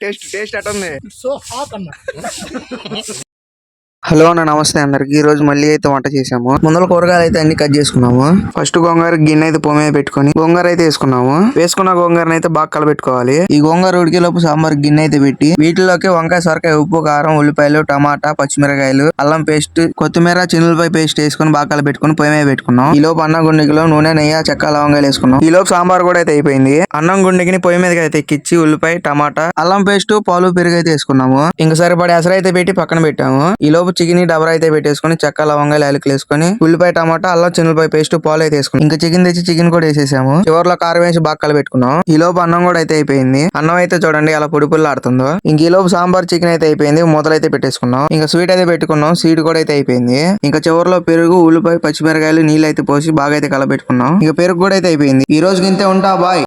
Taste taste ఎట్టుంది? So hot అన్న. Hello అన్న, నమస్తే అందరికి. ఈ రోజు మళ్ళీ అయితే వంట చేసాము. ముందర కూరగాయలు అయితే అన్ని కట్ చేసుకున్నాము. ఫస్ట్ గోంగూర గిన్నె అయితే పొయ్యి మీద పెట్టుకుని గోంగూర అయితే వేసుకున్నాము. వేసుకున్న గోంగూరని అయితే బాగా కలబెట్టుకోవాలి. ఈ గోంగూర ఉడికేలోపు సాంబార్ గిన్నె అయితే పెట్టి వీటిలోకి వంకాయ, సొరకాయ, ఉప్పు, కారం, ఉల్లిపాయలు, టమాటా, పచ్చిమిరకాయలు, అల్లం పేస్ట్, కొత్తిమీర, చిన్నులపై పేస్ట్ వేసుకుని బాగా కలబెట్టుకుని పొయ్యి మీద పెట్టుకున్నాం. ఈ లోపు అన్నం గుండెకిలో నూనె, నెయ్యి, చెక్క, లవంగాయలు వేసుకున్నాం. ఈ లోపు సాంబార్ కూడా అయితే అయిపోయింది. అన్నం గుండెకి పొయ్యి మీద అయితే ఎక్కించి ఉల్లిపాయ, టమాటా, అల్లం పేస్ట్, పాలు, పెరుగు అయితే వేసుకున్నాము. ఇంకా సరిపడే ఎసరు అయితే పెట్టి పక్కన పెట్టాము. ఈ లోపు చికెన్ డబరా అయితే పెట్టేసుకుని చెక్క, లవంగాయలు, యాలకులు వేసుకుని ఉల్లిపాయ, టమాటా, అల్లం, చిన్నులపాయ పేస్ట్, పాలు అయితే వేసుకుని ఇంకా చికెన్ తెచ్చి చికెన్ కూడా వేసేసాము. చివరిలో కారం వేసి బాగా కలబెట్టుకున్నాం. ఈ లోపు అన్నం కూడా అయితే అయిపోయింది. అన్నం అయితే చూడండి ఎలా పొడి పుల్లాడుతుందో. ఇంక ఈ లోపు సాంబార్, చికెన్ అయితే అయిపోయింది. మూతలు పెట్టేసుకున్నాం. ఇంకా స్వీట్ అయితే పెట్టుకున్నాం. స్వీట్ కూడా అయితే అయిపోయింది. ఇంకా చివరిలో పెరుగు, ఉల్లిపాయ, పచ్చిమిరకాయలు, నీళ్ళు అయితే పోసి బాగా అయితే కలబెట్టుకున్నాం. ఇంకా పెరుగు కూడా అయితే అయిపోయింది. ఈ రోజుకి ఇంతే. ఉంటా, బాయ్.